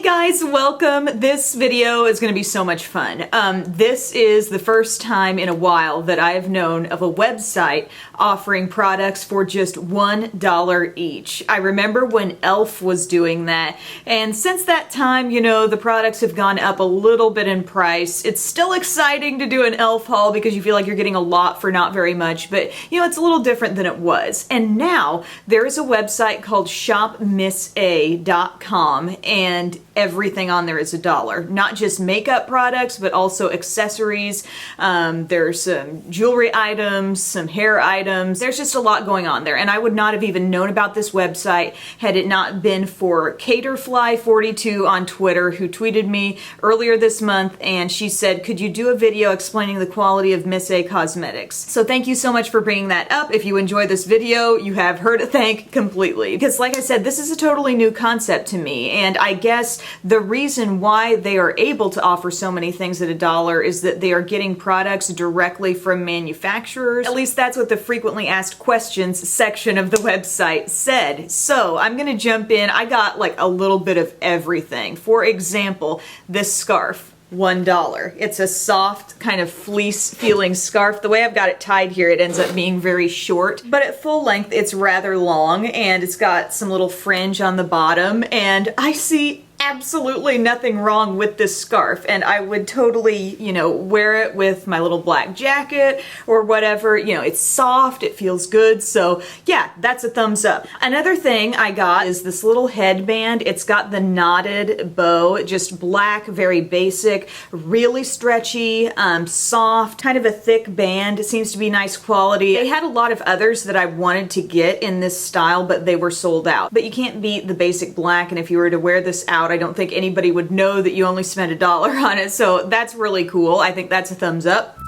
guys, welcome. This video is going to be so much fun. This is the first time in a while that I have known of a website offering products for just $1 each. I remember when e.l.f. was doing that, and since that time, you know, the products have gone up a little bit in price. It's still exciting to do an e.l.f. haul because you feel like you're getting a lot for not very much, but you know, it's a little different than it was. And now there is a website called shopmissa.com, and everything on there is $1. Not just makeup products, but also accessories. There's some jewelry items, some hair items. There's just a lot going on there. And I would not have even known about this website had it not been for Caterfly42 on Twitter, who tweeted me earlier this month, and she said, could you do a video explaining the quality of Miss A cosmetics? So thank you so much for bringing that up. If you enjoy this video, you have her to thank completely. Because like I said, this is a totally new concept to me, and I guess the reason why they are able to offer so many things at $1 is that they are getting products directly from manufacturers. At least that's what the frequently asked questions section of the website said. So I'm gonna jump in. I got like a little bit of everything. For example, this scarf. $1. It's a soft kind of fleece feeling scarf. The way I've got it tied here, it ends up being very short, but at full length it's rather long, and it's got some little fringe on the bottom, and I see absolutely nothing wrong with this scarf, and I would totally, you know, wear it with my little black jacket or whatever. You know, it's soft, it feels good, so yeah, that's a thumbs up. Another thing I got is this little headband. It's got the knotted bow, just black, very basic, really stretchy, soft, kind of a thick band. It seems to be nice quality. They had a lot of others that I wanted to get in this style, but they were sold out. But you can't beat the basic black, and if you were to wear this out, I don't think anybody would know that you only spent $1 on it, so that's really cool. I think that's a thumbs up.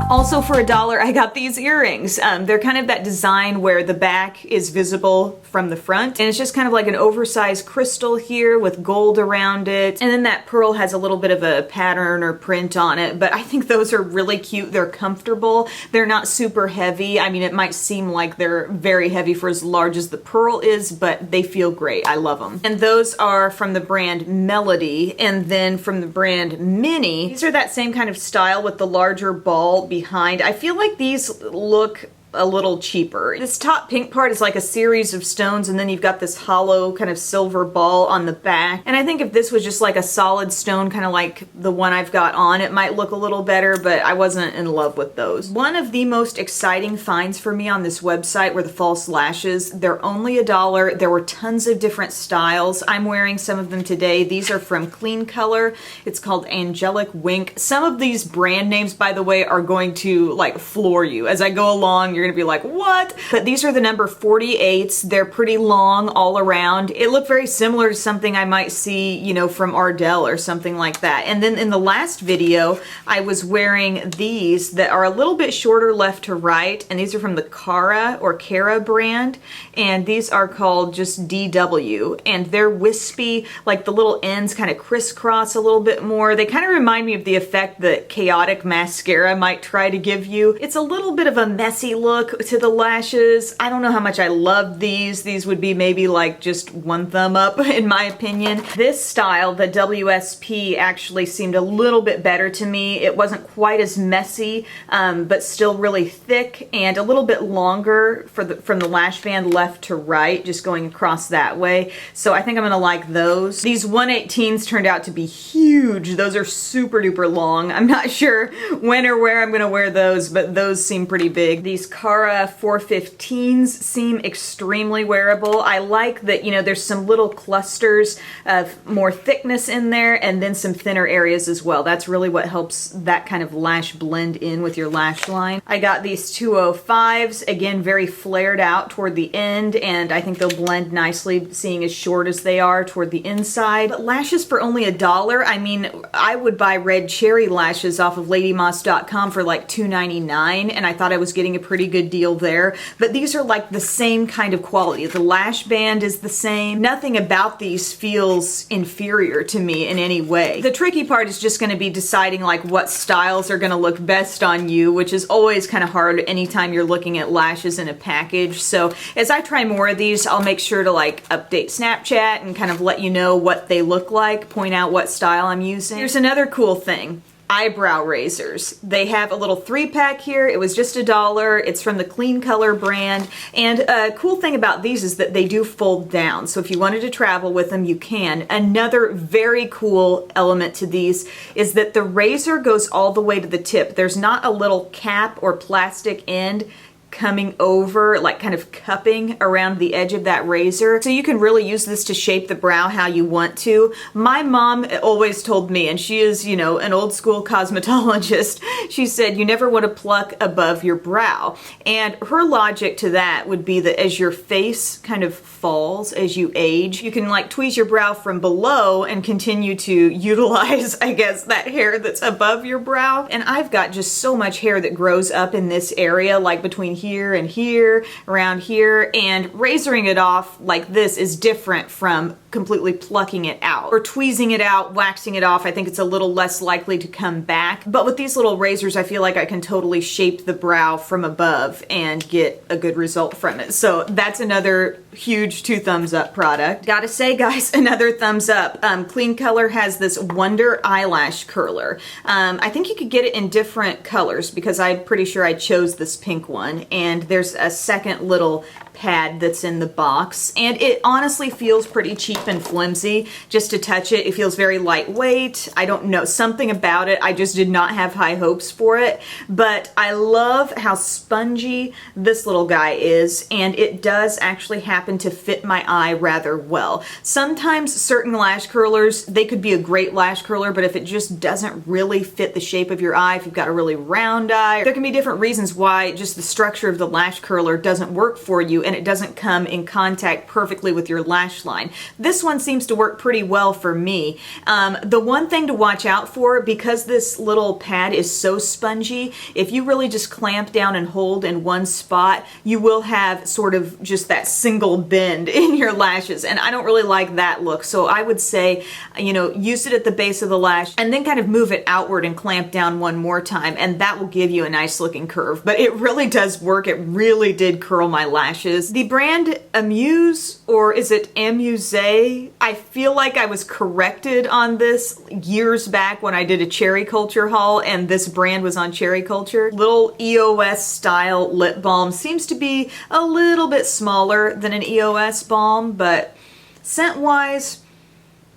Also for $1, I got these earrings. They're kind of that design where the back is visible from the front, and it's just kind of like an oversized crystal here with gold around it, and then that pearl has a little bit of a pattern or print on it, but I think those are really cute. They're comfortable. They're not super heavy. I mean, it might seem like they're very heavy for as large as the pearl is, but they feel great. I love them. And those are from the brand Melody, and then from the brand Mini. These are that same kind of style with the larger ball behind. I feel like these look a little cheaper. This top pink part is like a series of stones, and then you've got this hollow kind of silver ball on the back. And I think if this was just like a solid stone, kind of like the one I've got on, it might look a little better, but I wasn't in love with those. One of the most exciting finds for me on this website were the false lashes. They're only $1. There were tons of different styles. I'm wearing some of them today. These are from Clean Color. It's called Angelic Wink. Some of these brand names, by the way, are going to like floor you. As I go along, you're gonna be like, what? But these are the number 48s. They're pretty long all around. It looked very similar to something I might see, you know, from Ardell or something like that. And then in the last video, I was wearing these that are a little bit shorter left to right, and these are from the Cara brand, and these are called just DW, and they're wispy, like the little ends kind of crisscross a little bit more. They kind of remind me of the effect that Chaotic mascara might try to give you. It's a little bit of a messy look to the lashes. I don't know how much I love these. These would be maybe like just one thumb up in my opinion. This style, the WSP, actually seemed a little bit better to me. It wasn't quite as messy, but still really thick and a little bit longer from the lash band left to right, just going across that way. So I think I'm gonna like those. These 118s turned out to be huge. Those are super duper long. I'm not sure when or where I'm gonna wear those, but those seem pretty big. These Cara 415s seem extremely wearable. I like that, you know, there's some little clusters of more thickness in there, and then some thinner areas as well. That's really what helps that kind of lash blend in with your lash line. I got these 205s, again, very flared out toward the end, and I think they'll blend nicely, seeing as short as they are toward the inside. But lashes for only $1, I mean, I would buy red cherry lashes off of ladymoss.com for like $2.99, and I thought I was getting a pretty good deal there. But these are like the same kind of quality. The lash band is the same. Nothing about these feels inferior to me in any way. The tricky part is just going to be deciding like what styles are going to look best on you, which is always kind of hard anytime you're looking at lashes in a package. So as I try more of these, I'll make sure to like update Snapchat and kind of let you know what they look like, point out what style I'm using. Here's another cool thing. Eyebrow razors. They have a little 3-pack here. It was just $1. It's from the Clean Color brand. And a cool thing about these is that they do fold down. So if you wanted to travel with them, you can. Another very cool element to these is that the razor goes all the way to the tip. There's not a little cap or plastic end coming over, like kind of cupping around the edge of that razor. So you can really use this to shape the brow how you want to. My mom always told me, and she is, you know, an old school cosmetologist, she said you never want to pluck above your brow. And her logic to that would be that as your face kind of falls as you age, you can like tweeze your brow from below and continue to utilize, I guess, that hair that's above your brow. And I've got just so much hair that grows up in this area, like between here and here, around here, and razoring it off like this is different from completely plucking it out. Or tweezing it out, waxing it off, I think it's a little less likely to come back. But with these little razors, I feel like I can totally shape the brow from above and get a good result from it. So that's another huge 2 thumbs up product. Gotta say, guys, another thumbs up. Clean Color has this Wonder Eyelash Curler. I think you could get it in different colors because I'm pretty sure I chose this pink one. And there's a second little pad that's in the box, and it honestly feels pretty cheap and flimsy just to touch it. It feels very lightweight. I don't know, something about it, I just did not have high hopes for it, but I love how spongy this little guy is, and it does actually happen to fit my eye rather well. Sometimes certain lash curlers, they could be a great lash curler, but if it just doesn't really fit the shape of your eye, if you've got a really round eye, there can be different reasons why just the structure of the lash curler doesn't work for you, and it doesn't come in contact perfectly with your lash line. This one seems to work pretty well for me. The one thing to watch out for, because this little pad is so spongy, if you really just clamp down and hold in one spot, you will have sort of just that single bend in your lashes, and I don't really like that look. So I would say, you know, use it at the base of the lash and then kind of move it outward and clamp down one more time, and that will give you a nice looking curve. But it really does work. It really did curl my lashes. The brand Amuse, or is it Amuse? I feel like I was corrected on this years back when I did a Cherry Culture haul and this brand was on Cherry Culture. Little EOS style lip balm. Seems to be a little bit smaller than an EOS balm, but scent wise,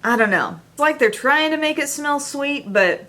I don't know. It's like they're trying to make it smell sweet, but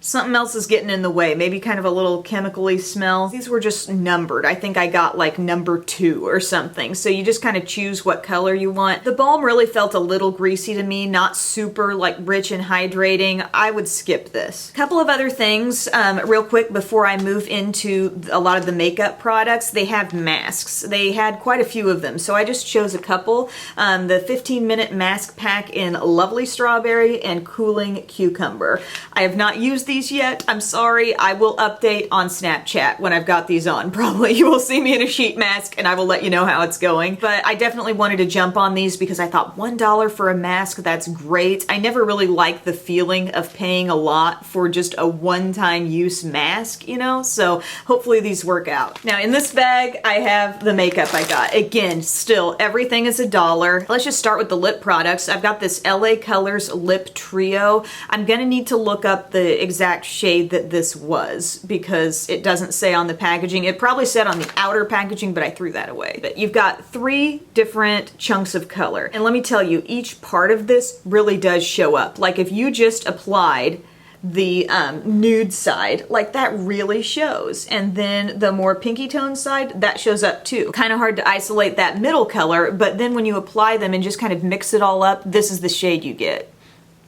something else is getting in the way. Maybe kind of a little chemically smell. These were just numbered. I think I got like number 2 or something. So you just kind of choose what color you want. The balm really felt a little greasy to me, not super like rich and hydrating. I would skip this. A couple of other things real quick before I move into a lot of the makeup products. They have masks. They had quite a few of them. So I just chose a couple. The 15-minute mask pack in Lovely Strawberry and Cooling Cucumber. I have not used these yet. I'm sorry. I will update on Snapchat when I've got these on. Probably you will see me in a sheet mask and I will let you know how it's going. But I definitely wanted to jump on these because I thought $1 for a mask, that's great. I never really liked the feeling of paying a lot for just a one-time use mask, you know? So hopefully these work out. Now in this bag, I have the makeup I got. Again, still, everything is $1. Let's just start with the lip products. I've got this LA Colors Lip Trio. I'm gonna need to look up the exact shade that this was because it doesn't say on the packaging. It probably said on the outer packaging, but I threw that away. But you've got 3 different chunks of color. And let me tell you, each part of this really does show up. Like if you just applied the nude side, like that really shows. And then the more pinky tone side, that shows up too. Kind of hard to isolate that middle color, but then when you apply them and just kind of mix it all up, this is the shade you get.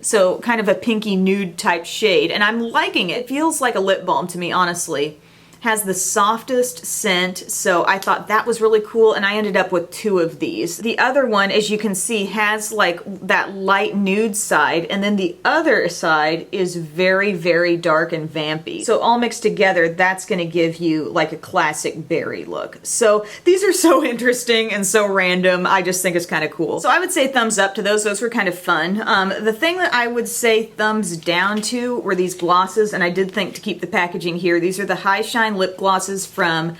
So kind of a pinky nude type shade, and I'm liking it. It feels like a lip balm to me, honestly. has the softest scent, so I thought that was really cool, and I ended up with 2 of these. The other one, as you can see, has like that light nude side, and then the other side is very, very dark and vampy. So all mixed together, that's gonna give you like a classic berry look. So these are so interesting and so random. I just think it's kind of cool. So I would say thumbs up to those. Those were kind of fun. The thing that I would say thumbs down to were these glosses, and I did think to keep the packaging here. These are the High Shine lip glosses from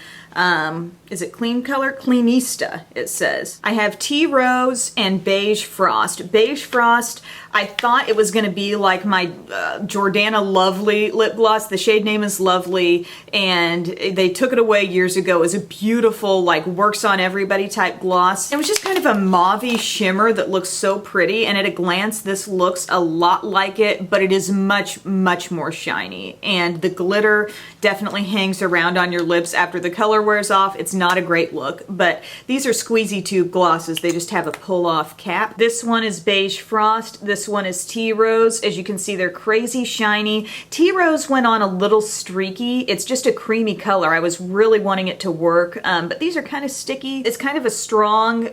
is it Clean Color? Cleanista, it says. I have Tea Rose and Beige Frost. Beige Frost, I thought it was going to be like my Jordana Lovely lip gloss. The shade name is Lovely, and they took it away years ago. It was a beautiful, like, works on everybody type gloss. It was just kind of a mauve-y shimmer that looks so pretty, and at a glance, this looks a lot like it, but it is much, much more shiny. And the glitter definitely hangs around on your lips after the color wears off. It's not a great look, but these are squeezy tube glosses. They just have a pull-off cap. This one is Beige Frost. This one is Tea Rose. As you can see, they're crazy shiny. Tea Rose went on a little streaky. It's just a creamy color. I was really wanting it to work, but these are kind of sticky. It's kind of a strong,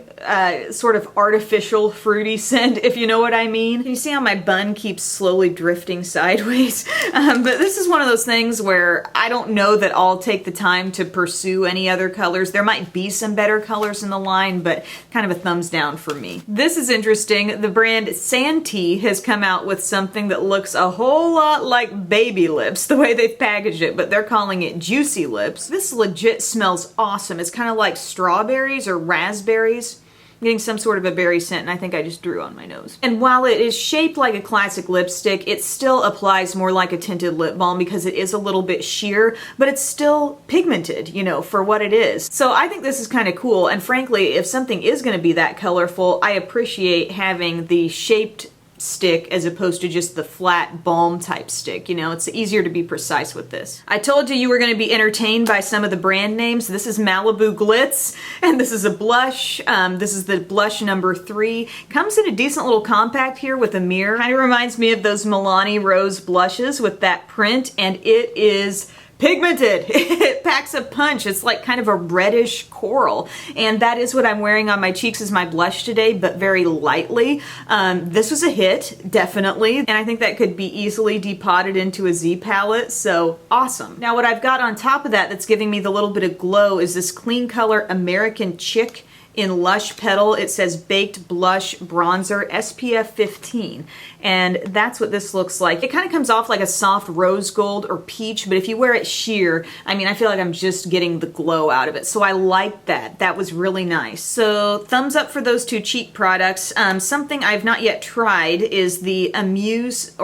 sort of artificial fruity scent, if you know what I mean. You see how my bun keeps slowly drifting sideways? But this is one of those things where I don't know that I'll take the time to pursue any other colors. There might be some better colors in the line, but kind of a thumbs down for me. This is interesting. The brand Santee has come out with something that looks a whole lot like baby lips, the way they've packaged it, but they're calling it Juicy Lips. This legit smells awesome. It's kind of like strawberries or raspberries. I'm getting some sort of a berry scent, and I think I just drew on my nose. And while it is shaped like a classic lipstick, it still applies more like a tinted lip balm because it is a little bit sheer, but it's still pigmented, you know, for what it is. So I think this is kind of cool, and frankly, if something is going to be that colorful, I appreciate having the shaped stick as opposed to just the flat balm type stick. You know, it's easier to be precise with this. I told you were going to be entertained by some of the brand names. This is Malibu Glitz, and this is a blush. This is the blush number 3. Comes in a decent little compact here with a mirror. Kind of reminds me of those Milani rose blushes with that print, and it is pigmented. It packs a punch. It's like kind of a reddish coral, and that is what I'm wearing on my cheeks as my blush today, but very lightly. This was a hit, definitely, and I think that could be easily depotted into a Z palette, so awesome. Now what I've got on top of that that's giving me the little bit of glow is this Clean Color American Chick in Lush Petal. It says Baked Blush Bronzer SPF 15, and that's what this looks like. It kind of comes off like a soft rose gold or peach, but if you wear it sheer, I mean, I feel like I'm just getting the glow out of it, so I like that. That was really nice. So thumbs up for those 2 cheek products. Something I've not yet tried is the Amuse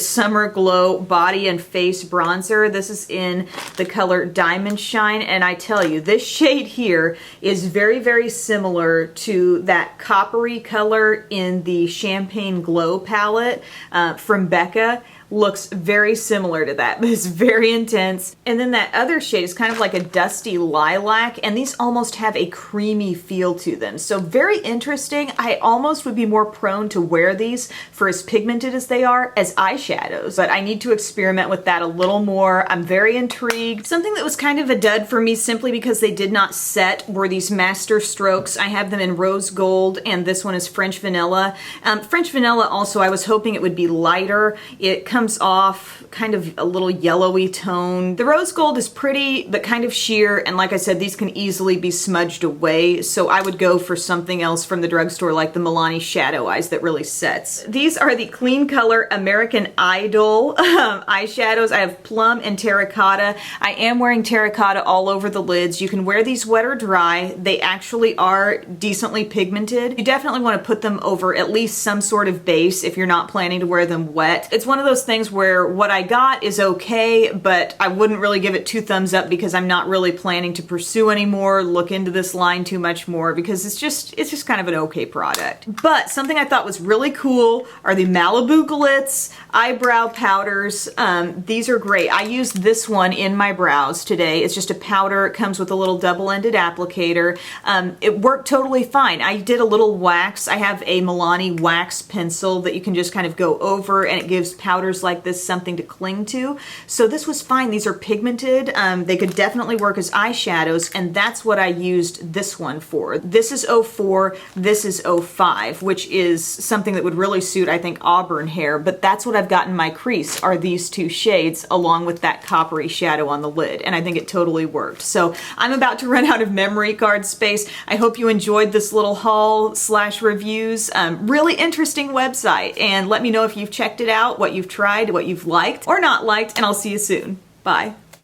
Summer Glow Body and Face Bronzer. This is in the color Diamond Shine, and I tell you, this shade here is very, very similar to that coppery color in the Champagne Glow palette from Becca. Looks very similar to that, but it's very intense. And then that other shade is kind of like a dusty lilac, and these almost have a creamy feel to them. So very interesting. I almost would be more prone to wear these for as pigmented as they are as eyeshadows, but I need to experiment with that a little more. I'm very intrigued. Something that was kind of a dud for me simply because they did not set were these Master Strokes. I have them in Rose Gold, and this one is French Vanilla. French Vanilla also, I was hoping it would be lighter. It comes off kind of a little yellowy tone. The Rose Gold is pretty, but kind of sheer, and like I said, these can easily be smudged away, so I would go for something else from the drugstore like the Milani Shadow Eyes that really sets. These are the Clean Color American Idol eyeshadows. I have Plum and Terracotta. I am wearing terracotta all over the lids. You can wear these wet or dry. They actually are decently pigmented. You definitely want to put them over at least some sort of base if you're not planning to wear them wet. It's one of those things where what I got is okay, but I wouldn't really give it 2 thumbs up because I'm not really planning to pursue anymore, look into this line too much more, because it's just kind of an okay product. But something I thought was really cool are the Malibu Glitz eyebrow powders. These are great. I used this one in my brows today. It's just a powder. It comes with a little double-ended applicator. It worked totally fine. I did a little wax. I have a Milani wax pencil that you can just kind of go over, and it gives powders colors like this something to cling to. So this was fine. These are pigmented. They could definitely work as eyeshadows, and that's what I used this one for. This is 04, this is 05, which is something that would really suit, I think, auburn hair, but that's what I've got in my crease are these two shades along with that coppery shadow on the lid, and I think it totally worked. So I'm about to run out of memory card space. I hope you enjoyed this little haul / reviews. Really interesting website, and let me know if you've checked it out, what you've tried, what you've liked or not liked, and I'll see you soon. Bye.